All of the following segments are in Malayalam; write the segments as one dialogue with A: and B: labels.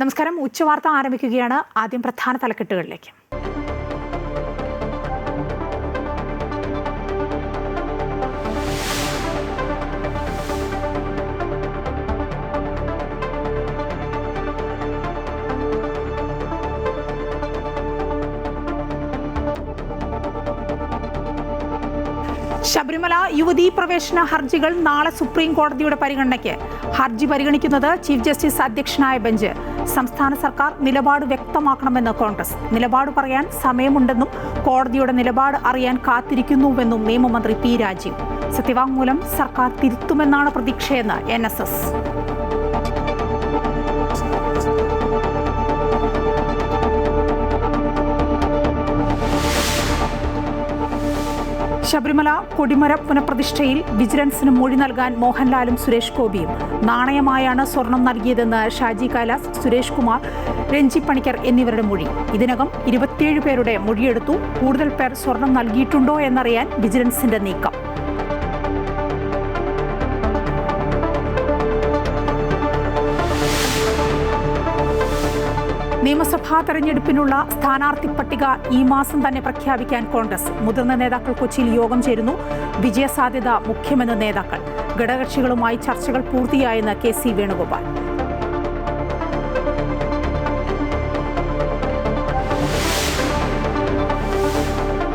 A: നമസ്കാരം. ഉച്ചവാർത്ത ആരംഭിക്കുകയാണ്. ആദ്യം പ്രധാന തലക്കെട്ടുകളിലേക്ക്. ശബരിമല യുവതീ പ്രവേശന ഹർജികൾ നാളെ സുപ്രീം കോടതിയുടെ പരിഗണനയ്ക്ക്. ഹർജി പരിഗണിക്കുന്നത് ചീഫ് ജസ്റ്റിസ് അധ്യക്ഷനായ ബെഞ്ച്. സംസ്ഥാന സർക്കാർ നിലപാട് വ്യക്തമാക്കണമെന്ന് കോൺഗ്രസ്. നിലപാട് പറയാൻ സമയമുണ്ടെന്നും കോടതിയുടെ നിലപാട് അറിയാൻ കാത്തിരിക്കുന്നുവെന്നും നിയമമന്ത്രി പി രാജീവ്. സത്യവാങ്മൂലം സർക്കാർ തിരുത്തുമെന്നാണ് പ്രതീക്ഷയെന്ന് NSS. ശബരിമല കൊടിമര പുനഃപ്രതിഷ്ഠയിൽ വിജിലൻസിന് മൊഴി നൽകാൻ മോഹൻലാലും സുരേഷ് ഗോപിയും. നാണയമായാണ് സ്വർണം നൽകിയതെന്ന് ഷാജി കൈലാസ്, സുരേഷ് കുമാർ, രഞ്ജി പണിക്കർ എന്നിവരുടെ മൊഴി. ഇതിനകം 27 പേരുടെ മൊഴിയെടുത്തു. കൂടുതൽ പേർ സ്വർണം നൽകിയിട്ടുണ്ടോ എന്നറിയാൻ വിജിലൻസിന്റെ നീക്കം. നിയമസഭാ തെരഞ്ഞെടുപ്പിനുള്ള സ്ഥാനാർത്ഥി പട്ടിക ഈ മാസം തന്നെ പ്രഖ്യാപിക്കാൻ കോൺഗ്രസ്. മുതിർന്ന നേതാക്കൾ കൊച്ചിയിൽ യോഗം ചേരുന്നു. വിജയസാധ്യത മുഖ്യമെന്ന് നേതാക്കൾ. ഘടകകക്ഷികളുമായി ചർച്ചകൾ പൂർത്തിയായെന്ന് KC വേണുഗോപാൽ.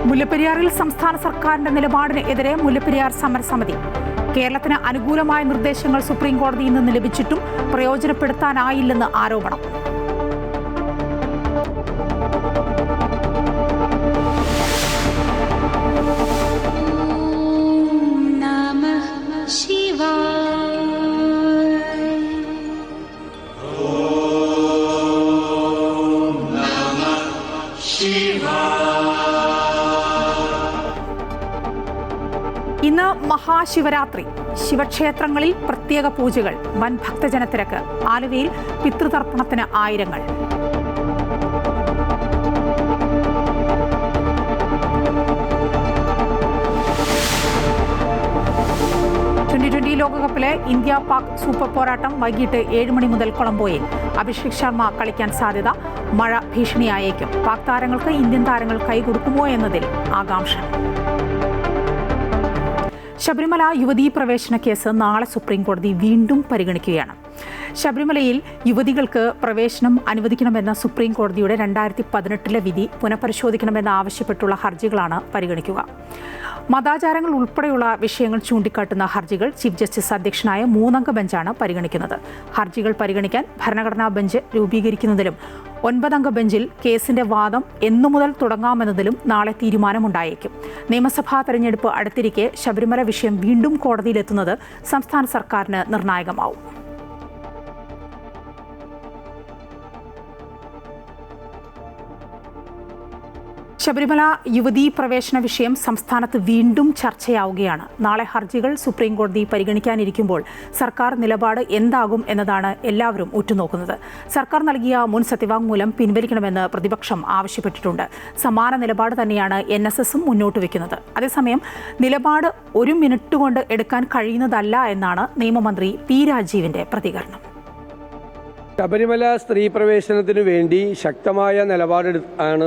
A: മുല്ലപ്പെരിയാറിൽ സംസ്ഥാന സർക്കാരിന്റെ നിലപാടിന് എതിരെ മുല്ലപ്പെരിയാർ സമരസമിതി. കേരളത്തിന് അനുകൂലമായ നിർദ്ദേശങ്ങൾ സുപ്രീം കോടതിയിൽ നിന്ന് ലഭിച്ചിട്ടും പ്രയോജനപ്പെടുത്താനായില്ലെന്ന് ആരോപണം. ഇന്ന് മഹാശിവരാത്രി. ശിവക്ഷേത്രങ്ങളിൽ പ്രത്യേക പൂജകൾ. വൻ ഭക്തജനത്തിരക്ക്. ആലുവയിൽ പിതൃതർപ്പണത്തിന് ആയിരങ്ങൾ. T20 ലോകകപ്പിലെ ഇന്ത്യ പാക് സൂപ്പർ പോരാട്ടം വൈകിട്ട് 7 മണി മുതൽ കൊളംബോയിൽ. അഭിഷേക് ശർമ്മ കളിക്കാൻ സാധ്യത. മഴ ഭീഷണിയായേക്കും. പാക് താരങ്ങൾക്ക് ഇന്ത്യൻ താരങ്ങൾ കൈകൊടുക്കുമോ എന്നതിൽ ആകാംക്ഷ. ശബരിമല യുവതീ പ്രവേശന കേസ് നാളെ സുപ്രീം കോടതി വീണ്ടും പരിഗണിക്കുകയാണ്. ശബരിമലയിൽ യുവതികൾക്ക് പ്രവേശനം അനുവദിക്കണമെന്ന സുപ്രീം കോടതിയുടെ 2018 വിധി പുനഃപരിശോധിക്കണമെന്ന് ആവശ്യപ്പെട്ടുള്ള ഹർജികളാണ് പരിഗണിക്കുക. മതാചാരങ്ങൾ ഉൾപ്പെടെയുള്ള വിഷയങ്ങൾ ചൂണ്ടിക്കാട്ടുന്ന ഹർജികൾ ചീഫ് ജസ്റ്റിസ് അധ്യക്ഷനായ 3-അംഗ ബെഞ്ചാണ് പരിഗണിക്കുന്നത്. ഹർജികൾ പരിഗണിക്കാൻ ഭരണഘടനാ ബെഞ്ച് രൂപീകരിക്കുന്നതിലും 9-അംഗ ബെഞ്ചിൽ കേസിന്റെ വാദം എന്നു മുതൽ തുടങ്ങാമെന്നതിലും നാളെ തീരുമാനമുണ്ടായേക്കും. നിയമസഭാ തെരഞ്ഞെടുപ്പ് അടുത്തിരിക്കെ ശബരിമല വിഷയം വീണ്ടും കോടതിയിലെത്തുന്നത് സംസ്ഥാന സർക്കാരിന് നിർണായകമാവും. ശബരിമല യുവതീ പ്രവേശന വിഷയം സംസ്ഥാനത്ത് വീണ്ടും ചർച്ചയാവുകയാണ്. നാളെ ഹർജികൾ സുപ്രീം കോടതി പരിഗണിക്കാനിരിക്കുമ്പോൾ സർക്കാർ നിലപാട് എന്താകും എന്നതാണ് എല്ലാവരും ഉറ്റുനോക്കുന്നത്. സർക്കാർ നൽകിയ മുൻ സത്യവാങ്മൂലം പിൻവലിക്കണമെന്ന് പ്രതിപക്ഷം ആവശ്യപ്പെട്ടിട്ടുണ്ട്. സമാന നിലപാട് തന്നെയാണ് NSSും മുന്നോട്ട് വയ്ക്കുന്നത്. അതേസമയം നിലപാട് 1 മിനിറ്റ് കൊണ്ട് എടുക്കാൻ കഴിയുന്നതല്ല എന്നാണ് നിയമമന്ത്രി പി രാജീവിന്റെ പ്രതികരണം.
B: ശബരിമല സ്ത്രീ പ്രവേശനത്തിനു വേണ്ടി ശക്തമായ നിലപാടാണ്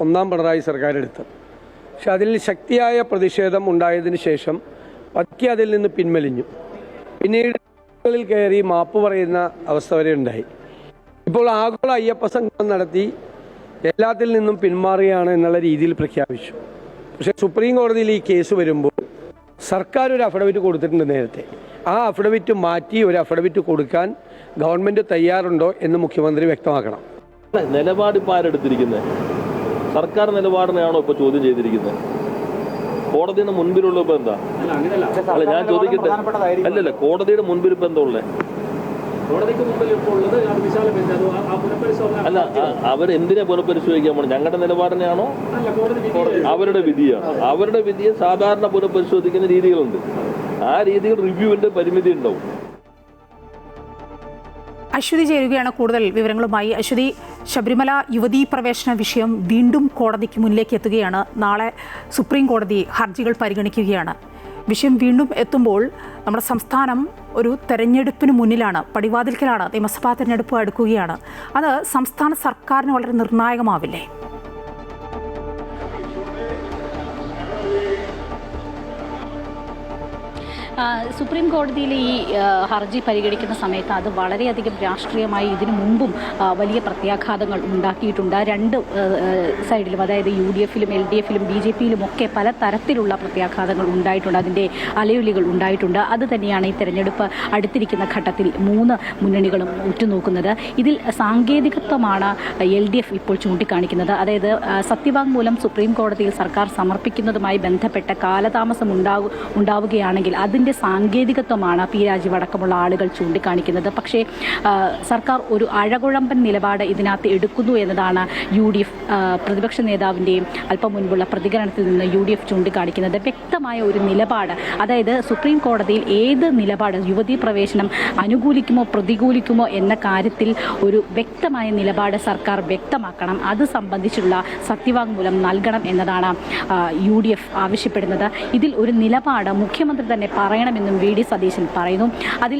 B: ഒന്നാം പിണറായി സർക്കാർ എടുത്തത്. പക്ഷെ അതിൽ ശക്തിയായ പ്രതിഷേധം ഉണ്ടായതിനു ശേഷം പതുക്കെ അതിൽ നിന്ന് പിൻവലിഞ്ഞു. പിന്നീട് കയറി മാപ്പ് പറയുന്ന അവസ്ഥ വരെ ഉണ്ടായി. ഇപ്പോൾ ആഗോള അയ്യപ്പ സംഘം നടത്തി എല്ലാത്തിൽ നിന്നും പിന്മാറുകയാണ് എന്നുള്ള രീതിയിൽ പ്രഖ്യാപിച്ചു. പക്ഷേ സുപ്രീം കോടതിയിൽ ഈ കേസ് വരുമ്പോൾ സർക്കാർ ഒരു അഫിഡവിറ്റ് കൊടുത്തിട്ടുണ്ട് നേരത്തെ. ആ അഫിഡവിറ്റ് മാറ്റി ഒരു അഫിഡവിറ്റ് കൊടുക്കാൻ ഗവൺമെന്റ് തയ്യാറുണ്ടോ എന്ന് മുഖ്യമന്ത്രി വ്യക്തമാക്കണം.
C: നിലപാട് ഇപ്പോൾ ആരെടുത്തിരിക്കുന്നത്? സർക്കാർ നിലപാടിനെയാണോ ഇപ്പോൾ ചോദ്യം ചെയ്തിരിക്കുന്നത്? കോടതിയുടെ മുൻപിലുള്ള ഇപ്പം എന്താ? അല്ല, ഞാൻ ചോദിക്കട്ടെ. അല്ലല്ല, കോടതിയുടെ മുൻപിൽ ഇപ്പം എന്താ ഉള്ളത്? അല്ല, അവരെന്തിനെ പുനഃപരിശോധിക്കാൻ പോകണം? ഞങ്ങളുടെ നിലപാടിനെയാണോ? അവരുടെ വിധിയാണ്. അവരുടെ വിധിയെ സാധാരണ പുനഃപരിശോധിക്കുന്ന രീതികളുണ്ട്. ആ രീതിയിൽ റിവ്യൂവിന്റെ പരിമിതി ഉണ്ടാവും.
A: അശ്വതി ചേരുകയാണ് കൂടുതൽ വിവരങ്ങളുമായി. അശ്വതി, ശബരിമല യുവതീ പ്രവേശന വിഷയം വീണ്ടും കോടതിക്ക് മുന്നിലേക്ക് എത്തുകയാണ്. നാളെ സുപ്രീം കോടതി ഹർജികൾ പരിഗണിക്കുകയാണ്. വിഷയം വീണ്ടും എത്തുമ്പോൾ നമ്മുടെ സംസ്ഥാനം ഒരു തെരഞ്ഞെടുപ്പിന് മുന്നിലാണ്, പടിവാതിൽക്കലാണ്. നിയമസഭാ തെരഞ്ഞെടുപ്പ് അടുക്കുകയാണ്. അത് സംസ്ഥാന സർക്കാരിന് വളരെ നിർണായകമാവില്ലേ?
D: സുപ്രീം കോടതിയിലെ ഈ ഹർജി പരിഗണിക്കുന്ന സമയത്ത് അത് വളരെയധികം രാഷ്ട്രീയമായി ഇതിനു മുമ്പും വലിയ പ്രത്യാഘാതങ്ങൾ ഉണ്ടാക്കിയിട്ടുണ്ട്. രണ്ട് സൈഡിലും, അതായത് UDF-ലും LDF-ലും BJP-യിലും ഒക്കെ പല തരത്തിലുള്ള പ്രത്യാഘാതങ്ങൾ ഉണ്ടായിട്ടുണ്ട്. അതിൻ്റെ അലയൊലികൾ ഉണ്ടായിട്ടുണ്ട്. അത് തന്നെയാണ് ഈ തെരഞ്ഞെടുപ്പ് അടുത്തിരിക്കുന്ന ഘട്ടത്തിൽ മൂന്ന് മുന്നണികളും ഉറ്റുനോക്കുന്നത്. ഇതിൽ സാങ്കേതികത്വമാണ് LDF ഇപ്പോൾ ചൂണ്ടിക്കാണിക്കുന്നത്. അതായത് സത്യവാങ്മൂലം സുപ്രീം കോടതിയിൽ സർക്കാർ സമർപ്പിക്കുന്നതുമായി ബന്ധപ്പെട്ട കാലതാമസം ഉണ്ടാവുകയാണെങ്കിൽ അതിൻ്റെ സാങ്കേതികത്വമാണ് P. രാജീവ് അടക്കമുള്ള ആളുകൾ ചൂണ്ടിക്കാണിക്കുന്നത്. പക്ഷേ സർക്കാർ ഒരു അഴകുഴമ്പൻ നിലപാട് ഇതിനകത്ത് എടുക്കുന്നു എന്നതാണ് UDF പ്രതിപക്ഷ നേതാവിൻ്റെയും അല്പം മുൻപുള്ള പ്രതികരണത്തിൽ നിന്ന് UDF ചൂണ്ടിക്കാണിക്കുന്നത്. വ്യക്തമായ ഒരു നിലപാട്, അതായത് സുപ്രീം കോടതിയിൽ ഏത് നിലപാട്, യുവതീ പ്രവേശനം അനുകൂലിക്കുമോ പ്രതികൂലിക്കുമോ എന്ന കാര്യത്തിൽ ഒരു വ്യക്തമായ നിലപാട് സർക്കാർ വ്യക്തമാക്കണം. അത് സംബന്ധിച്ചുള്ള സത്യവാങ്മൂലം നൽകണം എന്നതാണ് UDF ആവശ്യപ്പെടുന്നത്. ഇതിൽ ഒരു നിലപാട് മുഖ്യമന്ത്രി തന്നെ പറയണമെന്നും VD സതീശൻ പറയുന്നു. അതിൽ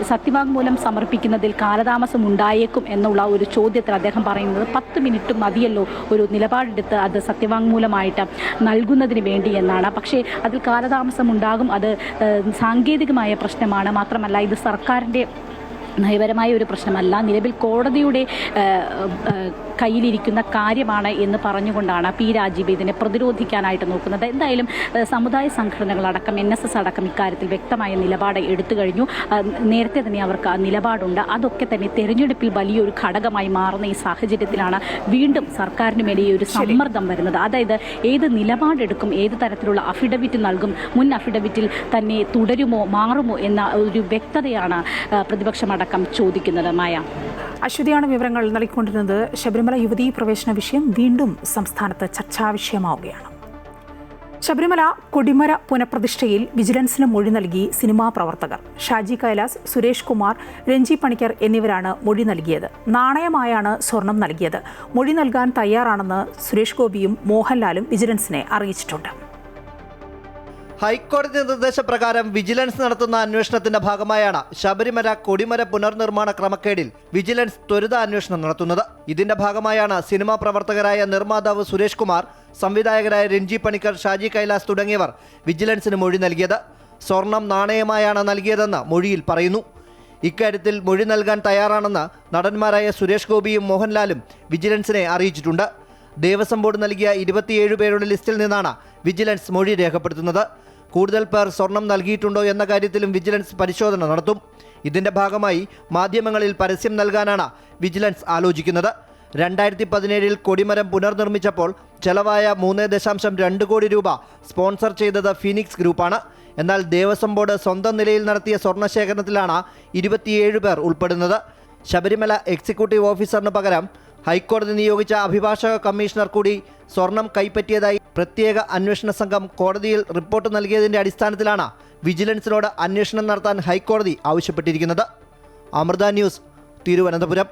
D: സത്യവാങ്മൂലം സമർപ്പിക്കുന്നതിൽ കാലതാമസം ഉണ്ടായേക്കും എന്നുള്ള ഒരു ചോദ്യത്തിൽ അദ്ദേഹം പറയുന്നത് 10 മിനിറ്റ് മതിയല്ലോ ഒരു നിലപാടെടുത്ത് അത് സത്യവാങ്മൂലമായിട്ട് നൽകുന്നതിന് വേണ്ടി എന്നാണ്. പക്ഷേ അതിൽ കാലതാമസം ഉണ്ടാകും. അത് സാങ്കേതികമായ പ്രശ്നമാണ്. മാത്രമല്ല ഇത് സർക്കാരിൻ്റെ നയപരമായ ഒരു പ്രശ്നമല്ല, നിലവിൽ കോടതിയുടെ കയ്യിലിരിക്കുന്ന കാര്യമാണ് എന്ന് പറഞ്ഞുകൊണ്ടാണ് P. രാജീവ് ഇതിനെ പ്രതിരോധിക്കാനായിട്ട് നോക്കുന്നത്. എന്തായാലും സമുദായ സംഘടനകളടക്കം NSS അടക്കം ഇക്കാര്യത്തിൽ വ്യക്തമായ നിലപാട് എടുത്തു കഴിഞ്ഞു. നേരത്തെ തന്നെ അവർക്ക് ആ നിലപാടുണ്ട്. അതൊക്കെ തന്നെ തെരഞ്ഞെടുപ്പിൽ വലിയൊരു ഘടകമായി മാറുന്ന ഈ സാഹചര്യത്തിലാണ് വീണ്ടും സർക്കാരിന് മേലെ ഒരു സമ്മർദ്ദം വരുന്നത്. അതായത് ഏത് നിലപാടെടുക്കും, ഏത് തരത്തിലുള്ള അഫിഡവിറ്റ് നൽകും, മുൻ അഫിഡവിറ്റിൽ തന്നെ തുടരുമോ മാറുമോ എന്ന ഒരു വ്യക്തതയാണ് പ്രതിപക്ഷമടക്കം ചോദിക്കുന്നത്. മായ,
A: അശ്വതിയാണ് വിവരങ്ങൾ നൽകിക്കൊണ്ടിരുന്നത്. ശബരിമല യുവതീ പ്രവേശന വിഷയം വീണ്ടും സംസ്ഥാനത്ത് ചർച്ചാ വിഷയമാവുകയാണ്. ശബരിമല കൊടിമര പുനഃപ്രതിഷ്ഠയിൽ വിജിലൻസിന് മൊഴി നൽകി സിനിമാ പ്രവർത്തകർ. ഷാജി കൈലാസ്, സുരേഷ് കുമാർ, രഞ്ജി പണിക്കർ എന്നിവരാണ് മൊഴി നൽകിയത്. നാണയമായാണ് സ്വർണം നൽകിയത്. മൊഴി നൽകാൻ തയ്യാറാണെന്ന് സുരേഷ് ഗോപിയും മോഹൻലാലും വിജിലൻസിനെ അറിയിച്ചിട്ടുണ്ട്.
E: ഹൈക്കോടതി നിർദ്ദേശപ്രകാരം വിജിലൻസ് നടത്തുന്ന അന്വേഷണത്തിന്റെ ഭാഗമായാണ് ശബരിമല കൊടിമര പുനർനിർമ്മാണ ക്രമക്കേടിൽ വിജിലൻസ് ത്വരിത അന്വേഷണം നടത്തുന്നത്. ഇതിന്റെ ഭാഗമായാണ് സിനിമാ പ്രവർത്തകരായ നിർമ്മാതാവ് സുരേഷ് കുമാർ, സംവിധായകരായ രഞ്ജി പണിക്കർ, ഷാജി കൈലാസ് തുടങ്ങിയവർ വിജിലൻസിന് മൊഴി നൽകിയത്. സ്വർണം നാണയമായാണ് നൽകിയതെന്ന് മൊഴിയിൽ പറയുന്നു. ഇക്കാര്യത്തിൽ മൊഴി നൽകാൻ തയ്യാറാണെന്ന് നടന്മാരായ സുരേഷ് ഗോപിയും മോഹൻലാലും വിജിലൻസിനെ അറിയിച്ചിട്ടുണ്ട്. ദേവസ്വം ബോർഡ് നൽകിയ 27 പേരുടെ ലിസ്റ്റിൽ നിന്നാണ് വിജിലൻസ് മൊഴി രേഖപ്പെടുത്തുന്നത്. കൂടുതൽ പേർ സ്വർണം നൽകിയിട്ടുണ്ടോ എന്ന കാര്യത്തിലും വിജിലൻസ് പരിശോധന നടത്തും. ഇതിന്റെ ഭാഗമായി മാധ്യമങ്ങളിൽ പരസ്യം നൽകാനാണ് വിജിലൻസ് ആലോചിക്കുന്നത്. 2017 കൊടിമരം പുനർനിർമ്മിച്ചപ്പോൾ ചെലവായ 3.2 കോടി രൂപ സ്പോൺസർ ചെയ്തത് ഫീനിക്സ് ഗ്രൂപ്പാണ്. എന്നാൽ ദേവസ്വം ബോർഡ് സ്വന്തം നിലയിൽ നടത്തിയ സ്വർണ്ണശേഖരണത്തിലാണ് 27 പേർ ഉൾപ്പെടുന്നത്. ശബരിമല എക്സിക്യൂട്ടീവ് ഓഫീസറിന് പകരം ഹൈക്കോടതി നിയോഗിച്ച അഭിഭാഷക കമ്മീഷണർ കൂടി സ്വർണം കൈപ്പറ്റിയതായി പ്രത്യേക അന്വേഷണ സംഘം കോടതിയിൽ റിപ്പോർട്ട് നൽകിയതിൻ്റെ അടിസ്ഥാനത്തിലാണ് വിജിലൻസിനോട് അന്വേഷണം നടത്താൻ ഹൈക്കോടതി ആവശ്യപ്പെട്ടിരിക്കുന്നത്. അമൃത ന്യൂസ്, തിരുവനന്തപുരം.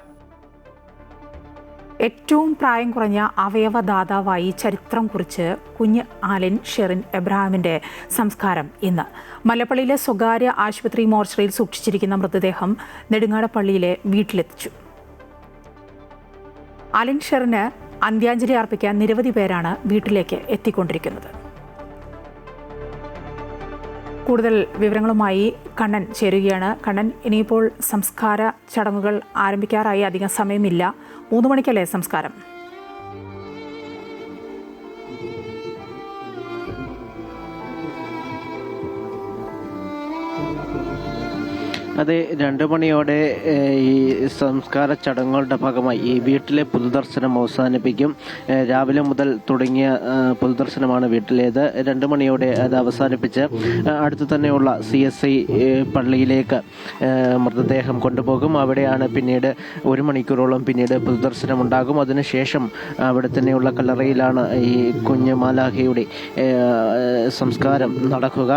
A: ഏറ്റവും പ്രായം കുറഞ്ഞ അവയവദാതാവായി ചരിത്രം കുറിച്ച് കുഞ്ഞ് ആലിൻ ഷെറിൻ എബ്രഹാമിൻ്റെ സംസ്കാരം ഇന്ന്. മല്ലപ്പള്ളിയിലെ സ്വകാര്യ ആശുപത്രി മോർച്ചറിയിൽ സൂക്ഷിച്ചിരിക്കുന്ന മൃതദേഹം നെടുങ്ങാടപ്പള്ളിയിലെ വീട്ടിലെത്തിച്ചു. ആലിൻ ഷെറിന് അന്ത്യാഞ്ജലി അർപ്പിക്കാൻ നിരവധി പേരാണ് വീട്ടിലേക്ക് എത്തിക്കൊണ്ടിരിക്കുന്നത്. കൂടുതൽ വിവരങ്ങളുമായി കണ്ണൻ ചേരുകയാണ്. കണ്ണൻ, ഇനിയിപ്പോൾ സംസ്കാര ചടങ്ങുകൾ ആരംഭിക്കാറായി, അധികം സമയമില്ല. 3 മണിക്കല്ലേ സംസ്കാരം?
F: അതെ, 2 മണിയോടെ ഈ സംസ്കാര ചടങ്ങുകളുടെ ഭാഗമായി ഈ വീട്ടിലെ പൊതുദർശനം അവസാനിപ്പിക്കും. രാവിലെ മുതൽ തുടങ്ങിയ പൊതുദർശനമാണ് വീട്ടിലേത്. 2 മണിയോടെ അത് അവസാനിപ്പിച്ച് അടുത്ത് തന്നെയുള്ള CSI പള്ളിയിലേക്ക് മൃതദേഹം കൊണ്ടുപോകും. അവിടെയാണ് പിന്നീട് 1 മണിക്കൂറോളം പിന്നീട് പൊതുദർശനം ഉണ്ടാകും. അതിനുശേഷം അവിടെ തന്നെയുള്ള കല്ലറയിലാണ് ഈ കുഞ്ഞ് മാലാഖയുടെ സംസ്കാരം നടക്കുക.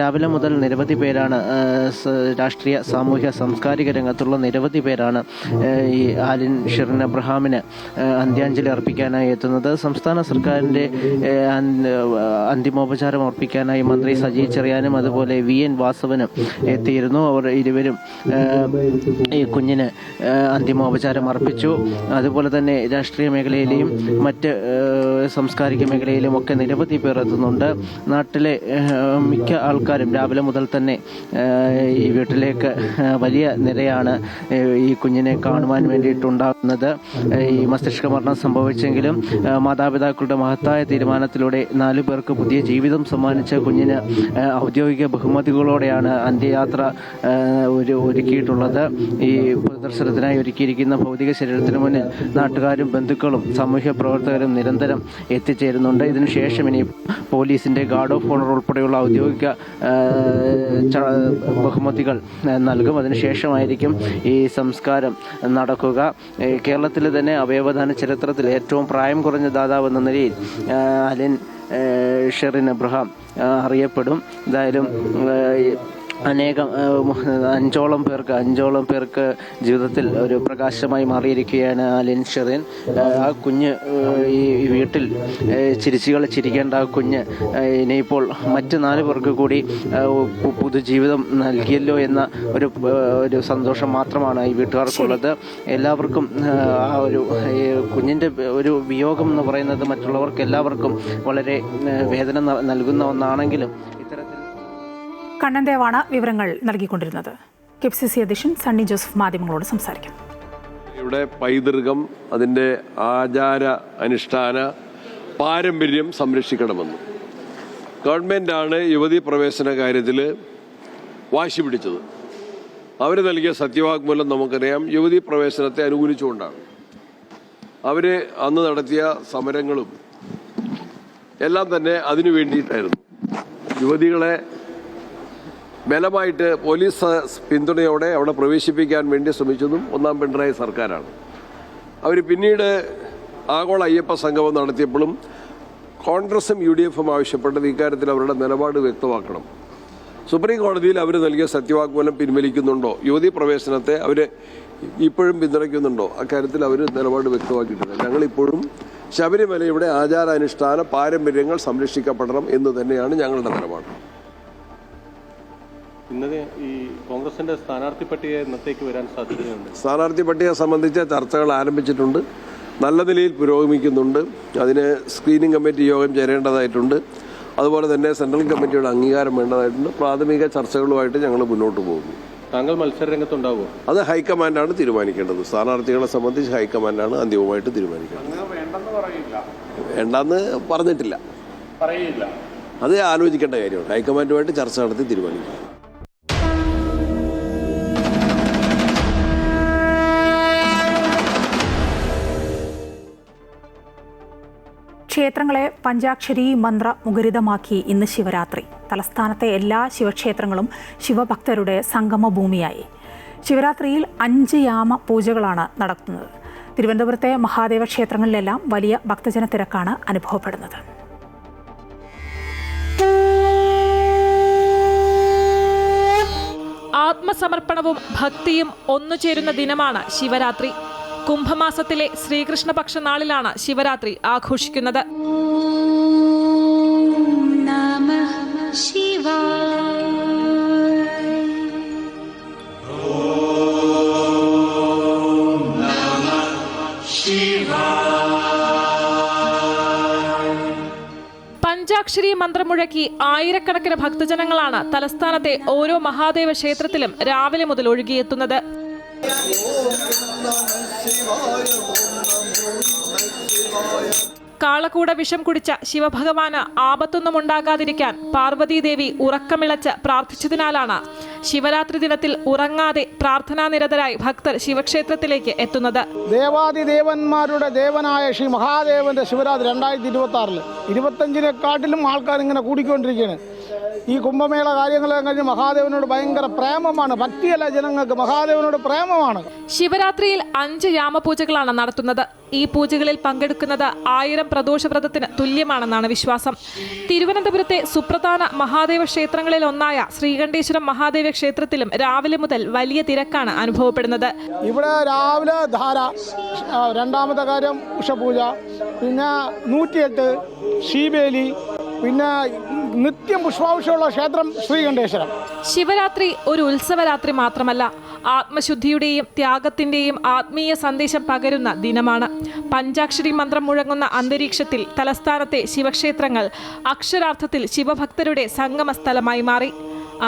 F: രാവിലെ മുതൽ നിരവധി പേരാണ് രാഷ്ട്രീയ സാമൂഹ്യ സാംസ്കാരിക രംഗത്തുള്ള നിരവധി പേരാണ് ഈ ആലിൻ ഷിറിൻ എബ്രഹാമിന് അന്ത്യാഞ്ജലി അർപ്പിക്കാനായി എത്തുന്നത്. സംസ്ഥാന സർക്കാരിൻ്റെ അന്തിമോപചാരം അർപ്പിക്കാനായി മന്ത്രി സജി ചെറിയാനും അതുപോലെ VN വാസവനും എത്തിയിരുന്നു. അവർ ഇരുവരും ഈ കുഞ്ഞിന് അന്തിമോപചാരം അർപ്പിച്ചു. അതുപോലെ തന്നെ രാഷ്ട്രീയ മേഖലയിലെയും മറ്റ് സാംസ്കാരിക മേഖലയിലും ഒക്കെ നിരവധി പേർ എത്തുന്നുണ്ട്. നാട്ടിലെ മിക്ക ആൾക്കാരും രാവിലെ മുതൽ തന്നെ ഈ വീട്ടിലേക്ക് വലിയ നിരയാണ് ഈ കുഞ്ഞിനെ കാണുവാൻ വേണ്ടിയിട്ടുണ്ടാകുന്നത്. ഈ മസ്തിഷ്ക മരണം സംഭവിച്ചെങ്കിലും മാതാപിതാക്കളുടെ മഹത്തായ തീരുമാനത്തിലൂടെ 4 പേർക്ക് പുതിയ ജീവിതം സമ്മാനിച്ച കുഞ്ഞിന് ഔദ്യോഗിക ബഹുമതികളോടെയാണ് അന്ത്യയാത്ര ഒരുക്കിയിട്ടുള്ളത്. ഈ പൊതുദർശനത്തിനായി ഒരുക്കിയിരിക്കുന്ന ഭൗതിക ശരീരത്തിന് മുന്നിൽ നാട്ടുകാരും ബന്ധുക്കളും സാമൂഹ്യ പ്രവർത്തകരും നിരന്തരം എത്തിച്ചേരുന്നുണ്ട്. ഇതിനുശേഷം ഇനി പോലീസിൻ്റെ ഗാർഡ് ഓഫ് ഓണർ ഉൾപ്പെടെയുള്ള ഔദ്യോഗിക ബഹുമതികൾ നൽകും. അതിനുശേഷമായിരിക്കും ഈ സംസ്കാരം നടക്കുക. കേരളത്തിലെ തന്നെ അവയവദാന ചരിത്രത്തിൽ ഏറ്റവും പ്രായം കുറഞ്ഞ ദാതാവ് എന്ന നിലയിൽ ആലിൻ ഷിറിൻ എബ്രഹാം അറിയപ്പെടും. എന്തായാലും അനേകം 5ഓളം പേർക്ക് ജീവിതത്തിൽ ഒരു പ്രകാശമായി മാറിയിരിക്കുകയാണ് ആലിൻ ഷിറിൻ. ആ കുഞ്ഞ് ഈ വീട്ടിൽ ചിരിക്കേണ്ട ആ കുഞ്ഞ് ഇനിയിപ്പോൾ മറ്റ് 4 പേർക്ക് കൂടി പുതുജീവിതം നൽകിയല്ലോ എന്ന ഒരു സന്തോഷം മാത്രമാണ് ഈ വീട്ടുകാർക്കുള്ളത്. എല്ലാവർക്കും ആ ഒരു കുഞ്ഞിൻ്റെ ഒരു വിയോഗം എന്ന് പറയുന്നത് മറ്റുള്ളവർക്ക് എല്ലാവർക്കും വളരെ വേദന നൽകുന്ന ഒന്നാണെങ്കിലും ഇത്തരത്തിൽ
A: കണ്ണൻദേവാണ് വിവരങ്ങൾ നൽകിക്കൊണ്ടിരുന്നത്. KPCC അധ്യക്ഷൻ സണ്ണി ജോസഫ് മാധ്യമങ്ങളോട് സംസാരിക്കും.
G: ഇവിടെ പൈതൃകം, അതിൻ്റെ ആചാര അനുഷ്ഠാന പാരമ്പര്യം സംരക്ഷിക്കണമെന്ന് ഗവൺമെൻറ്റാണ് യുവതീ പ്രവേശന കാര്യത്തിൽ വാശി പിടിച്ചത്. അവർ നൽകിയ സത്യവാങ്മൂലം നമുക്കറിയാം യുവതീ പ്രവേശനത്തെ അനുകൂലിച്ചുകൊണ്ടാണ്. അവർ അന്ന് നടത്തിയ സമരങ്ങളും എല്ലാം തന്നെ അതിനു വേണ്ടിയിട്ടായിരുന്നു. യുവതികളെ ബലമായിട്ട് പോലീസ് പിന്തുണയോടെ അവിടെ പ്രവേശിപ്പിക്കാൻ വേണ്ടി ശ്രമിച്ചതും ഒന്നാം പിണറായി സർക്കാരാണ്. അവർ പിന്നീട് ആഗോള അയ്യപ്പ സംഗമം നടത്തിയപ്പോഴും കോൺഗ്രസും UDFും ആവശ്യപ്പെട്ടത് ഇക്കാര്യത്തിൽ അവരുടെ നിലപാട് വ്യക്തമാക്കണം. സുപ്രീം കോടതിയിൽ അവർ നൽകിയ സത്യവാങ്മൂലം പിൻവലിക്കുന്നുണ്ടോ, യുവതീ പ്രവേശനത്തെ അവർ ഇപ്പോഴും പിന്തുണയ്ക്കുന്നുണ്ടോ, അക്കാര്യത്തിൽ അവർ നിലപാട് വ്യക്തമാക്കിയിട്ടില്ല. ഞങ്ങളിപ്പോഴും ശബരിമലയുടെ ആചാരാനുഷ്ഠാന പാരമ്പര്യങ്ങൾ സംരക്ഷിക്കപ്പെടണം എന്ന് തന്നെയാണ് ഞങ്ങളുടെ നിലപാട്.
H: ഇന്നലെ ഈ കോൺഗ്രസിന്റെ സ്ഥാനാർത്ഥി പട്ടിക എന്നത്തേക്ക് വരാൻ സാധ്യതയുണ്ട്?
G: സ്ഥാനാർത്ഥി പട്ടിക സംബന്ധിച്ച ചർച്ചകൾ ആരംഭിച്ചിട്ടുണ്ട്, നല്ല നിലയിൽ പുരോഗമിക്കുന്നുണ്ട്. അതിന് സ്ക്രീനിംഗ് കമ്മിറ്റി യോഗം ചേരേണ്ടതായിട്ടുണ്ട്. അതുപോലെ തന്നെ സെൻട്രൽ കമ്മിറ്റിയുടെ അംഗീകാരം വേണ്ടതായിട്ടുണ്ട്. പ്രാഥമിക ചർച്ചകളുമായിട്ട് ഞങ്ങൾ മുന്നോട്ട് പോകുന്നു.
H: താങ്കൾ മത്സര രംഗത്തുണ്ടാവുമോ?
G: അത് ഹൈക്കമാൻഡാണ് തീരുമാനിക്കേണ്ടത്. സ്ഥാനാർത്ഥികളെ സംബന്ധിച്ച് ഹൈക്കമാൻഡാണ് അന്തിമമായിട്ട് തീരുമാനിക്കേണ്ടത്. വേണ്ടെന്ന് പറഞ്ഞിട്ടില്ല, അത് ആലോചിക്കേണ്ട കാര്യമാണ്. ഹൈക്കമാൻഡുമായിട്ട് ചർച്ച നടത്തി തീരുമാനിക്കും.
A: ക്ഷേത്രങ്ങളെ പഞ്ചാക്ഷരി മന്ത്ര മുഖരിതമാക്കി ഇന്ന് ശിവരാത്രി. തലസ്ഥാനത്തെ എല്ലാ ശിവക്ഷേത്രങ്ങളും ശിവഭക്തരുടെ സംഗമഭൂമിയായി. ശിവരാത്രിയിൽ 5 യാമ പൂജകളാണ് നടത്തുന്നത്. തിരുവനന്തപുരത്തെ മഹാദേവ ക്ഷേത്രങ്ങളിലെല്ലാം വലിയ ഭക്തജന തിരക്കാണ് അനുഭവപ്പെടുന്നത്.
I: ആത്മസമർപ്പണവും ഭക്തിയും ഒന്നുചേരുന്ന ദിനമാണ് ശിവരാത്രി. കുംഭമാസത്തിലെ ശ്രീകൃഷ്ണപക്ഷ നാളിലാണ് ശിവരാത്രി ആഘോഷിക്കുന്നത്. പഞ്ചാക്ഷരി മന്ത്രം മുഴക്കി ആയിരക്കണക്കിന് ഭക്തജനങ്ങളാണ് തലസ്ഥാനത്തെ ഓരോ മഹാദേവ ക്ഷേത്രത്തിലും രാവിലെ മുതൽ ഒഴുകിയെത്തുന്നത്. കാളകൂട വിഷം കുടിച്ച ശിവഭഗവാന് ആപത്തൊന്നും ഉണ്ടാകാതിരിക്കാൻ പാർവതീദേവി ഉറക്കമിളച്ച് പ്രാർത്ഥിച്ചതിനാലാണ് ശിവരാത്രി ദിനത്തിൽ ഉറങ്ങാതെ പ്രാർത്ഥനാനിരതരായി ഭക്തർ ശിവക്ഷേത്രത്തിലേക്ക് എത്തുന്നത്.
J: ദേവാദിദേവന്മാരുടെ ദേവനായ ശ്രീ മഹാദേവന്റെ ശിവരാത്രി 2026 25-നെക്കാട്ടിലും ആൾക്കാർ ഇങ്ങനെ കൂടിക്കൊണ്ടിരിക്കുകയാണ്. ഈ കുംഭമേള കാര്യങ്ങളെല്ലാം കഴിഞ്ഞ് മഹാദേവനോട് ഭയങ്കര പ്രേമമാണ്. ഭക്തിയല്ല ജനങ്ങൾക്ക്, മഹാദേവനോട് പ്രേമമാണ്.
I: ശിവരാത്രിയിൽ 5 യാമപൂജകളാണ് നടത്തുന്നത്. ഈ പൂജകളിൽ പങ്കെടുക്കുന്നത് 1000 പ്രദോഷവ്രതത്തിന് തുല്യമാണെന്നാണ് വിശ്വാസം. തിരുവനന്തപുരത്തെ സുപ്രധാന മഹാദേവ ക്ഷേത്രങ്ങളിൽ ഒന്നായ ശ്രീകണ്ഠേശ്വരം മഹാദേവ ക്ഷേത്രത്തിലും രാവിലെ മുതൽ വലിയ തിരക്കാണ് അനുഭവപ്പെടുന്നത്.
J: ഇവിടെ രാവിലെ ധാര, രണ്ടാമത്തെ കാര്യം ഉഷപൂജ, പിന്നെ 108 ശീവേലി, പിന്നെ നിത്യം പുഷ്പാഭിഷേകമുള്ള ക്ഷേത്രം ശ്രീകണ്ഠേശ്വരം.
I: ശിവരാത്രി ഒരു ഉത്സവരാത്രി മാത്രമല്ല, ആത്മശുദ്ധിയുടെയും ത്യാഗത്തിന്റെയും ആത്മീയ സന്ദേശം പകരുന്ന ദിനമാണ്. പഞ്ചാക്ഷരി മന്ത്രം മുഴങ്ങുന്ന അന്തരീക്ഷത്തിൽ തലസ്ഥാനത്തെ ശിവക്ഷേത്രങ്ങൾ അക്ഷരാർത്ഥത്തിൽ ശിവഭക്തരുടെ സംഗമ സ്ഥലമായി മാറി.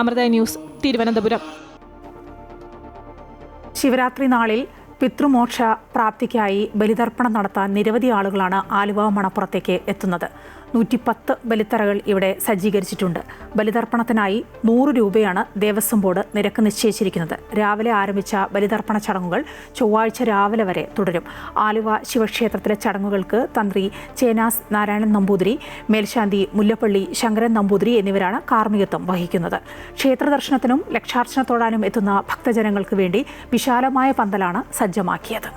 I: അമൃത ന്യൂസ്, തിരുവനന്തപുരം.
A: ശിവരാത്രി നാളിൽ പിതൃമോക്ഷ പ്രാപ്തിക്കായി ബലിതർപ്പണം നടത്താൻ നിരവധി ആളുകളാണ് ആലുവ മണപ്പുറത്തേക്ക് എത്തുന്നത്. 110 ബലിത്തറകൾ ഇവിടെ സജ്ജീകരിച്ചിട്ടുണ്ട്. ബലിതർപ്പണത്തിനായി 100 രൂപയാണ് ദേവസ്വം ബോർഡ് നിരക്ക് നിശ്ചയിച്ചിരിക്കുന്നത്. രാവിലെ ആരംഭിച്ച ബലിതർപ്പണ ചടങ്ങുകൾ ചൊവ്വാഴ്ച രാവിലെ വരെ തുടരും. ആലുവ ശിവക്ഷേത്രത്തിലെ ചടങ്ങുകൾക്ക് തന്ത്രി ചേനാസ് നാരായണൻ നമ്പൂതിരി, മേൽശാന്തി മുല്ലപ്പള്ളി ശങ്കരൻ നമ്പൂതിരി എന്നിവരാണ് കാർമ്മികത്വം വഹിക്കുന്നത്. ക്ഷേത്ര ദർശനത്തിനും ലക്ഷാർച്ചന തൊഴാനും എത്തുന്ന ഭക്തജനങ്ങൾക്ക് വേണ്ടി വിശാലമായ പന്തലാണ് സജ്ജമാക്കിയത്.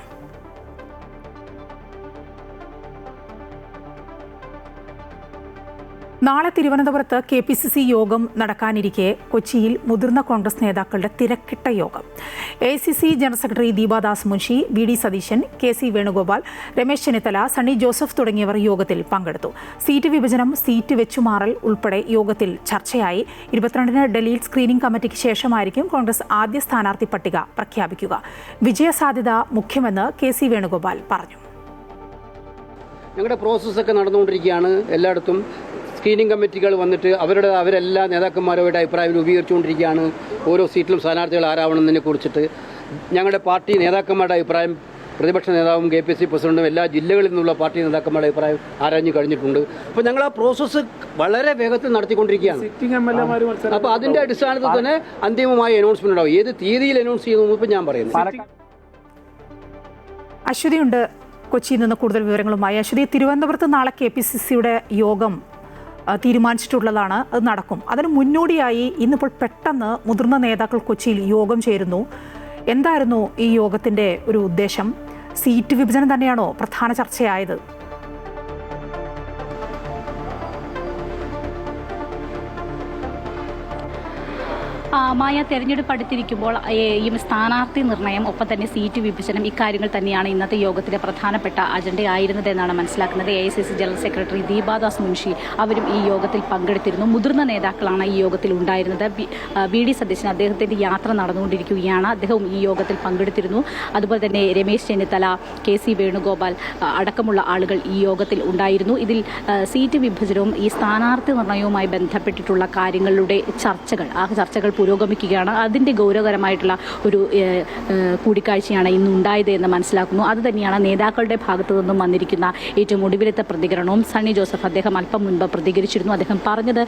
A: നാളെ തിരുവനന്തപുരത്ത് KPCC യോഗം നടക്കാനിരിക്കെ കൊച്ചിയിൽ മുതിർന്ന കോൺഗ്രസ് നേതാക്കളുടെ തിരക്കിട്ട യോഗം. AICC general secretary Deepa Das Munshi, VD Satheesan, KC Venugopal, Ramesh Chennithala, Sunny Joseph തുടങ്ങിയവർ യോഗത്തിൽ പങ്കെടുത്തു. സീറ്റ് വിഭജനം, സീറ്റ് വെച്ചുമാറൽ ഉൾപ്പെടെ യോഗത്തിൽ ചർച്ചയായി. 22-ന് ഡൽഹിയിൽ സ്ക്രീനിംഗ് കമ്മിറ്റിക്ക് ശേഷമായിരിക്കും കോൺഗ്രസ് ആദ്യ സ്ഥാനാർത്ഥി പട്ടിക പ്രഖ്യാപിക്കുക. വിജയസാധ്യത മുഖ്യമെന്ന് KC വേണുഗോപാൽ പറഞ്ഞു.
K: ഞങ്ങളുടെ പ്രോസസ്സൊക്കെ നടന്നുകൊണ്ടിരിക്കുകയാണ്. എല്ലായിടത്തും സ്ക്രീനിംഗ് കമ്മിറ്റികൾ വന്നിട്ട് അവരെല്ലാ നേതാക്കന്മാരുടെ അഭിപ്രായം രൂപീകരിച്ചുകൊണ്ടിരിക്കുകയാണ്. ഓരോ സീറ്റിലും സ്ഥാനാർത്ഥികൾ ആരാവണമെന്നതിനെ കുറിച്ചിട്ട് ഞങ്ങളുടെ പാർട്ടി നേതാക്കന്മാരുടെ അഭിപ്രായം പ്രതിപക്ഷ നേതാവും KPCC പ്രസിഡന്റും എല്ലാ ജില്ലകളിൽ നിന്നുള്ള പാർട്ടി നേതാക്കന്മാരുടെ അഭിപ്രായം ആരാഞ്ഞു കഴിഞ്ഞിട്ടുണ്ട്. അപ്പോൾ ഞങ്ങൾ ആ പ്രോസസ്സ് വളരെ വേഗത്തിൽ നടത്തിക്കൊണ്ടിരിക്കുകയാണ്. അപ്പോൾ അതിൻ്റെ അടിസ്ഥാനത്തിൽ തന്നെ അന്തിമമായ അനൗൺസ്മെന്റ് ഉണ്ടാവും. ഏത് തീയതിയിൽ അനൗൺസ് ചെയ്യുന്നു ഇപ്പം ഞാൻ പറയുന്നത്.
A: അശ്വതിയുണ്ട് കൊച്ചിയിൽ നിന്ന് കൂടുതൽ വിവരങ്ങളുമായി. അശ്വതി, തിരുവനന്തപുരത്ത് നാളെ KPCCയുടെ യോഗം തീരുമാനിച്ചിട്ടുള്ളതാണ്, അത് നടക്കും. അതിന് മുന്നോടിയായി ഇന്നിപ്പോൾ പെട്ടെന്ന് മുതിർന്ന നേതാക്കൾ കൊച്ചിയിൽ യോഗം ചേരുന്നു. എന്തായിരുന്നു ഈ യോഗത്തിൻ്റെ ഒരു ഉദ്ദേശം? സീറ്റ് വിഭജനം തന്നെയാണോ പ്രധാന ചർച്ചയായത്?
D: മായ, തെരഞ്ഞെടുപ്പ് അടുത്തിരിക്കുമ്പോൾ ഈ സ്ഥാനാർത്ഥി നിർണയം, ഒപ്പം തന്നെ സീറ്റ് വിഭജനം, ഇക്കാര്യങ്ങൾ തന്നെയാണ് ഇന്നത്തെ യോഗത്തിലെ പ്രധാനപ്പെട്ട അജണ്ടയായിരുന്നതെന്നാണ് മനസ്സിലാക്കുന്നത്. AICC general secretary Deepa Das Munshi അവരും ഈ യോഗത്തിൽ പങ്കെടുത്തിരുന്നു. മുതിർന്ന നേതാക്കളാണ് ഈ യോഗത്തിൽ ഉണ്ടായിരുന്നത്. VD സതീശൻ, അദ്ദേഹത്തിൻ്റെ യാത്ര നടന്നുകൊണ്ടിരിക്കുകയാണ്, അദ്ദേഹവും ഈ യോഗത്തിൽ പങ്കെടുത്തിരുന്നു. അതുപോലെ തന്നെ രമേശ് ചെന്നിത്തല, KC വേണുഗോപാൽ അടക്കമുള്ള ആളുകൾ ഈ യോഗത്തിൽ ഉണ്ടായിരുന്നു. ഇതിൽ സീറ്റ് വിഭജനവും ഈ സ്ഥാനാർത്ഥി നിർണയവുമായി ബന്ധപ്പെട്ടിട്ടുള്ള കാര്യങ്ങളുടെ ചർച്ചകൾ പുരോഗമിക്കുകയാണ്. അതിൻ്റെ ഗൗരവകരമായിട്ടുള്ള ഒരു കൂടിക്കാഴ്ചയാണ് ഇന്നുണ്ടായത് എന്ന് മനസ്സിലാക്കുന്നു. അതുതന്നെയാണ് നേതാക്കളുടെ ഭാഗത്തു നിന്നും വന്നിരിക്കുന്ന ഏറ്റവും ഒടുവിലത്തെ പ്രതികരണവും. സണ്ണി ജോസഫ്, അദ്ദേഹം അല്പം മുൻപ് പ്രതികരിച്ചിരുന്നു. അദ്ദേഹം പറഞ്ഞത്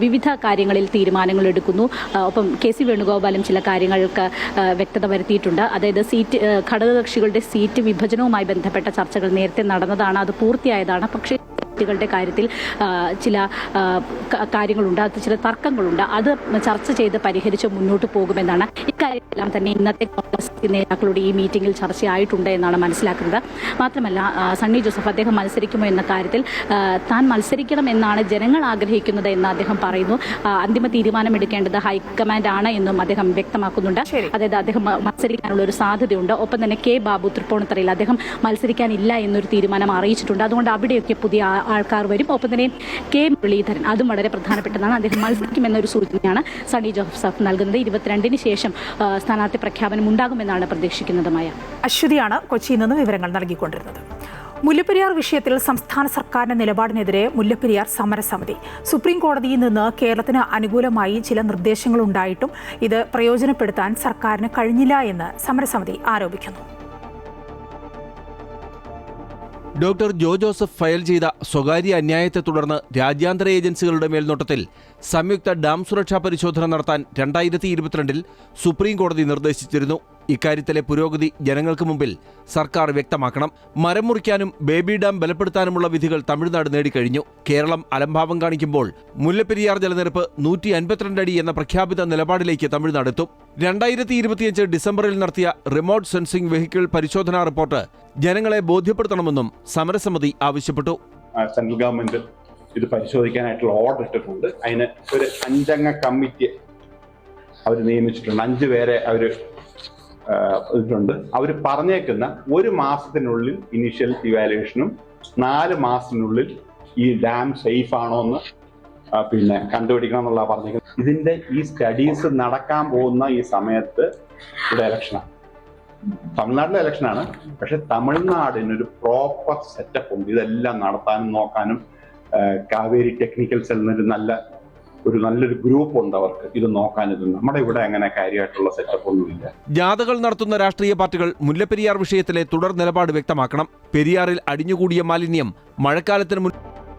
D: വിവിധ കാര്യങ്ങളിൽ തീരുമാനങ്ങൾ എടുക്കുന്നു. ഒപ്പം KC വേണുഗോപാലും ചില കാര്യങ്ങൾക്ക് വ്യക്തത വരുത്തിയിട്ടുണ്ട്. അതായത് ഘടകകക്ഷികളുടെ സീറ്റ് വിഭജനവുമായി ബന്ധപ്പെട്ട ചർച്ചകൾ നേരത്തെ നടന്നതാണ്, അത് പൂർത്തിയായതാണ്. പക്ഷേ കളുടെ കാര്യത്തിൽ ചില കാര്യങ്ങളുണ്ട്, അത് ചില തർക്കങ്ങളുണ്ട്. അത് ചർച്ച ചെയ്ത് പരിഹരിച്ച് മുന്നോട്ട് പോകുമെന്നാണ്. ഇക്കാര്യമെല്ലാം തന്നെ ഇന്നത്തെ കോൺഗ്രസ് നേതാക്കളുടെ ഈ മീറ്റിംഗിൽ ചർച്ചയായിട്ടുണ്ട് എന്നാണ് മനസ്സിലാക്കുന്നത്. മാത്രമല്ല, സണ്ണി ജോസഫ് അദ്ദേഹം മത്സരിക്കുമോ എന്ന കാര്യത്തിൽ താൻ മത്സരിക്കണം എന്നാണ് ജനങ്ങൾ ആഗ്രഹിക്കുന്നത് എന്ന് അദ്ദേഹം പറയുന്നു. അന്തിമ തീരുമാനമെടുക്കേണ്ടത് ഹൈക്കമാൻഡ് ആണ് എന്നും അദ്ദേഹം വ്യക്തമാക്കുന്നുണ്ട്. അതായത് അദ്ദേഹം മത്സരിക്കാനുള്ള ഒരു സാധ്യതയുണ്ട്. ഒപ്പം തന്നെ K ബാബു തൃപ്പൂണിത്തറയിൽ അദ്ദേഹം മത്സരിക്കാനില്ല എന്നൊരു തീരുമാനം അറിയിച്ചിട്ടുണ്ട്. അതുകൊണ്ട് അവിടെയൊക്കെ പുതിയ ആൾക്കാർ വരും. ഒപ്പം തന്നെ K മുരളീധരൻ, അതും വളരെ പ്രധാനപ്പെട്ടതാണ്, അദ്ദേഹം മത്സരിക്കുമെന്നൊരു സൂചനയാണ് സണ്ണി ജോസഫ് നൽകുന്നത്. 22-ന് ശേഷം സ്ഥാനാർത്ഥി പ്രഖ്യാപനം ഉണ്ടാകുമെന്നാണ് പ്രതീക്ഷിക്കുന്നതുമായ.
A: അശ്വതിയാണ് കൊച്ചിയിൽ നിന്ന് വിവരങ്ങൾ നൽകിക്കൊണ്ടിരുന്നത്. മുല്ലപ്പെരിയാർ വിഷയത്തിൽ സംസ്ഥാന സർക്കാരിന്റെ നിലപാടിനെതിരെ മുല്ലപ്പെരിയാർ സമരസമിതി. സുപ്രീം കോടതിയിൽ നിന്ന് കേരളത്തിന് അനുകൂലമായി ചില നിർദ്ദേശങ്ങൾ ഉണ്ടായിട്ടും ഇത് പ്രയോജനപ്പെടുത്താൻ സർക്കാരിന് കഴിഞ്ഞില്ല എന്ന് സമരസമിതി ആരോപിക്കുന്നു.
L: ഡോക്ടർ ജോ ജോസഫ് ഫയൽ ചെയ്ത സ്വകാര്യ അന്യായത്തെ തുടർന്ന് രാജ്യാന്തര ഏജൻസികളുടെ മേൽനോട്ടത്തിൽ സംയുക്ത ഡാം സുരക്ഷാ പരിശോധന നടത്താൻ 2022-ൽ സുപ്രീം കോടതി നിർദ്ദേശിച്ചിരുന്നു. ഇക്കാര്യത്തിലെ പുരോഗതി ജനങ്ങൾക്ക് മുമ്പിൽ സർക്കാർ വ്യക്തമാക്കണം. മരം മുറിക്കാനും ബേബി ഡാം ബലപ്പെടുത്താനുമുള്ള വിധികൾ തമിഴ്നാട് നേടിക്കഴിഞ്ഞു. കേരളം അലംഭാവം കാണിക്കുമ്പോൾ മുല്ലപ്പെരിയാർ ജലനിരപ്പ് 152 അടി എന്ന പ്രഖ്യാപിത നിലപാടിലേക്ക് തമിഴ്നാടെത്തും. 2025 ഡിസംബറിൽ നടത്തിയ റിമോട്ട് സെൻസിംഗ് വെഹിക്കിൾ പരിശോധനാ റിപ്പോർട്ട് ജനങ്ങളെ ബോധ്യപ്പെടുത്തണമെന്നും സമരസമിതി ആവശ്യപ്പെട്ടു.
M: സെൻട്രൽ ഗവൺമെന്റ് ഇത് പരിശോധിക്കാനായിട്ടുള്ള ഓർഡർ ഇട്ടിട്ടുണ്ട്. അതിന് ഒരു 5 അംഗ കമ്മിറ്റി അവർ നിയമിച്ചിട്ടുണ്ട്. 5 പേരെ അവർ ഇട്ടുണ്ട്. അവർ പറഞ്ഞേക്കുന്ന 1 മാസത്തിനുള്ളിൽ ഇനീഷ്യൽ ഇവാലുവേഷനും 4 മാസത്തിനുള്ളിൽ ഈ ഡാം സേഫ് ആണോ എന്ന് കണ്ടുപിടിക്കണം എന്നുള്ള പറഞ്ഞേക്കുന്നത്. ഇതിന്റെ ഈ സ്റ്റഡീസ് നടക്കാൻ പോകുന്ന ഈ സമയത്ത് ഇവിടെ ഇലക്ഷനാണ്, തമിഴ്നാട്ടിലെ ഇലക്ഷനാണ്. പക്ഷെ തമിഴ്നാടിനൊരു പ്രോപ്പർ സെറ്റപ്പ് ഉണ്ട് ഇതെല്ലാം നടത്താനും നോക്കാനും. കാവേരി ടെക്നിക്കൽ സെല്ലിനൊരു നല്ലൊരു ഗ്രൂപ്പ് ഉണ്ട് അവർക്ക് ഇത് നോക്കാൻ. ഇത് നമ്മുടെ ഇവിടെ അങ്ങനെ കാര്യമായിട്ടുള്ള സെറ്റപ്പ് ഒന്നുമില്ല.
L: ജാഥകൾ നടത്തുന്ന രാഷ്ട്രീയ പാർട്ടികൾ മുല്ലപ്പെരിയാർ വിഷയത്തിലെ തുടർ നിലപാട് വ്യക്തമാക്കണം. പെരിയാറിൽ അടിഞ്ഞുകൂടിയ മാലിന്യം മഴക്കാലത്തിന്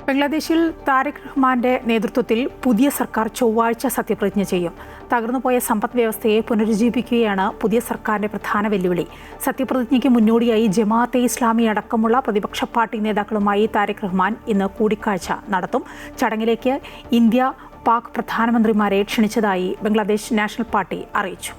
A: ബംഗ്ലാദേശിൽ താരിഖ് റഹ്മാന്റെ നേതൃത്വത്തിൽ പുതിയ സർക്കാർ ചൊവ്വാഴ്ച സത്യപ്രതിജ്ഞ ചെയ്യും. തകർന്നുപോയ സമ്പദ് വ്യവസ്ഥയെ പുനരുജ്ജീവിക്കുകയാണ് പുതിയ സർക്കാരിന്റെ പ്രധാന വെല്ലുവിളി. സത്യപ്രതിജ്ഞയ്ക്ക് മുന്നോടിയായി ജമാഅത്തെ ഇസ്ലാമി അടക്കമുള്ള പ്രതിപക്ഷ പാർട്ടി നേതാക്കളുമായി താരിഖ് റഹ്മാൻ ഇന്ന് കൂടിക്കാഴ്ച നടത്തും. ചടങ്ങിലേക്ക് ഇന്ത്യ പാക് പ്രധാനമന്ത്രിമാരെ ക്ഷണിച്ചതായി ബംഗ്ലാദേശ് നാഷണൽ പാർട്ടി അറിയിച്ചു.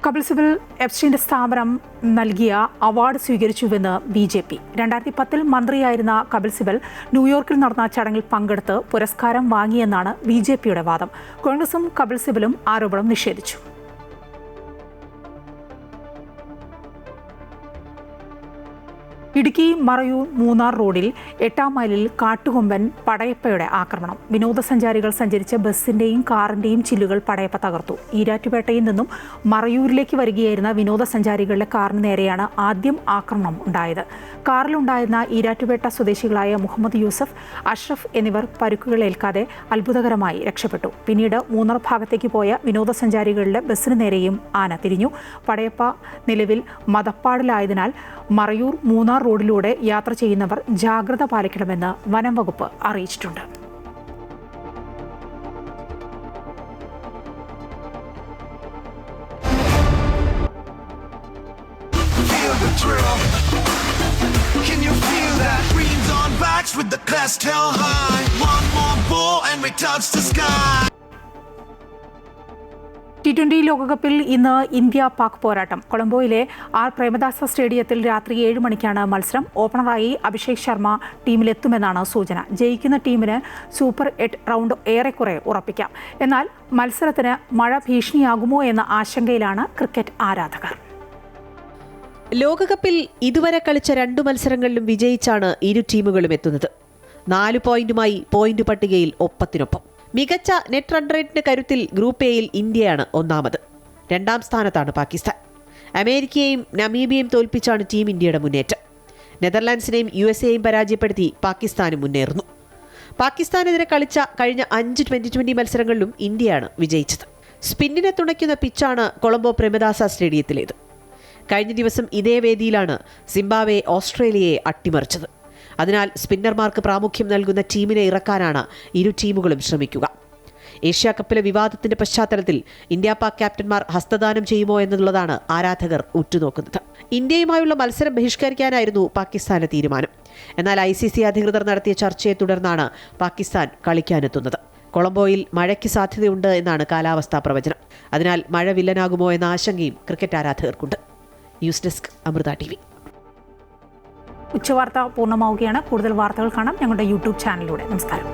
A: കപിൽ സിബൽ എപ്സ്റ്റീന്റെ സ്ഥാപനം നൽകിയ അവാർഡ് സ്വീകരിച്ചുവെന്ന് BJP. 2010 മന്ത്രിയായിരുന്ന കപിൽ സിബൽ ന്യൂയോർക്കിൽ നടന്ന ചടങ്ങിൽ പങ്കെടുത്ത് പുരസ്കാരം വാങ്ങിയെന്നാണ് BJPയുടെ വാദം. കോൺഗ്രസും കപിൽ സിബലും ആരോപണം നിഷേധിച്ചു. ഇടുക്കി മറയൂർ മൂന്നാർ റോഡിൽ 8-ാം മൈലിൽ കാട്ടുകൊമ്പൻ പടയപ്പയുടെ ആക്രമണം. വിനോദസഞ്ചാരികൾ സഞ്ചരിച്ച ബസിന്റെയും കാറിന്റെയും ചില്ലുകൾ പടയപ്പ തകർത്തു. ഈരാറ്റുപേട്ടയിൽ നിന്നും മറയൂരിലേക്ക് വരികയായിരുന്ന വിനോദസഞ്ചാരികളുടെ കാറിന് നേരെയാണ് ആദ്യം ആക്രമണം ഉണ്ടായത്. കാറിലുണ്ടായിരുന്ന ഈരാറ്റുപേട്ട സ്വദേശികളായ മുഹമ്മദ് യൂസഫ്, അഷ്റഫ് എന്നിവർ പരുക്കുകളേൽക്കാതെ അത്ഭുതകരമായി രക്ഷപ്പെട്ടു. പിന്നീട് മൂന്നാർ ഭാഗത്തേക്ക് പോയ വിനോദസഞ്ചാരികളുടെ ബസിന് നേരെയും ആന തിരിഞ്ഞു. പടയപ്പ നിലവിൽ മതപ്പാടിലായതിനാൽ മറയൂർ മൂന്നാർ റോഡിലൂടെ യാത്ര ചെയ്യുന്നവർ ജാഗ്രത പാലിക്കണമെന്ന് വനം വകുപ്പ് അറിയിച്ചിട്ടുണ്ട്. T20 ലോകകപ്പിൽ ഇന്ന് ഇന്ത്യ പാക് പോരാട്ടം. കൊളംബോയിലെ ആർ പ്രേമദാസ സ്റ്റേഡിയത്തിൽ രാത്രി 7 മണിക്കാണ് മത്സരം. ഓപ്പണറായി അഭിഷേക് ശർമ്മ ടീമിലെത്തുമെന്നാണ് സൂചന. ജയിക്കുന്ന ടീമിന് സൂപ്പർ 8 റൗണ്ട് ഏറെക്കുറെ ഉറപ്പിക്കാം. എന്നാൽ മത്സരത്തിന് മഴ ഭീഷണിയാകുമോ എന്ന ആശങ്കയിലാണ് ക്രിക്കറ്റ് ആരാധകർ.
N: ലോകകപ്പിൽ ഇതുവരെ കളിച്ച 2 മത്സരങ്ങളിലും വിജയിച്ചാണ് ഇരു ടീമുകളും എത്തുന്നത്. 4 പോയിന്റുമായി പോയിന്റ് പട്ടികയിൽ ഒപ്പത്തിനൊപ്പം. മികച്ച നെറ്റ് റൺ റേറ്റിന്റെ കരുത്തിൽ ഗ്രൂപ്പ് എയിൽ ഇന്ത്യയാണ് ഒന്നാമത്. 2ാം സ്ഥാനത്താണ് പാകിസ്ഥാൻ. അമേരിക്കയെയും നമീബിയയും തോൽപ്പിച്ചാണ് ടീം ഇന്ത്യയുടെ മുന്നേറ്റം. നെതർലാൻഡ്സിനെയും USA-യും പരാജയപ്പെടുത്തി പാകിസ്ഥാനും മുന്നേറുന്നു. പാകിസ്ഥാനെതിരെ കളിച്ച കഴിഞ്ഞ 5 2020 മത്സരങ്ങളിലും ഇന്ത്യയാണ് വിജയിച്ചത്. സ്പിന്നിനെ തുണയ്ക്കുന്ന പിച്ചാണ് കൊളംബോ പ്രേമദാസ സ്റ്റേഡിയത്തിലേത്. കഴിഞ്ഞ ദിവസം ഇതേ വേദിയിലാണ് സിംബാബ്വെ ഓസ്ട്രേലിയയെ അട്ടിമറിച്ചത്. അതിനാൽ സ്പിന്നർമാർക്ക് പ്രാമുഖ്യം നൽകുന്ന ടീമിനെ ഇറക്കാനാണ് ഇരു ടീമുകളും ശ്രമിക്കുക. ഏഷ്യാ കപ്പിലെ വിവാദത്തിന്റെ പശ്ചാത്തലത്തിൽ ഇന്ത്യ പാക് ക്യാപ്റ്റന്മാർ ഹസ്തദാനം ചെയ്യുമോ എന്നുള്ളതാണ് ആരാധകർ ഉറ്റുനോക്കുന്നത്. ഇന്ത്യയുമായുള്ള മത്സരം ബഹിഷ്കരിക്കാനായിരുന്നു പാകിസ്ഥാന്റെ തീരുമാനം. എന്നാൽ ICC അധികൃതർ നടത്തിയ ചർച്ചയെ തുടർന്നാണ് പാകിസ്ഥാൻ കളിക്കാനെത്തുന്നത്. കൊളംബോയിൽ മഴയ്ക്ക് സാധ്യതയുണ്ട് എന്നാണ് കാലാവസ്ഥാ പ്രവചനം. അതിനാൽ മഴ വില്ലനാകുമോ എന്ന ആശങ്കയും ക്രിക്കറ്റ് ആരാധകർക്കുണ്ട്. News desk Amrita TV.
A: ഉച്ചവാർത്ത പൂർണ്ണമാവുകയാണ്. കൂടുതൽ വാർത്തകൾ കാണാം ഞങ്ങളുടെ YouTube ചാനലിലൂടെ. നമസ്കാരം.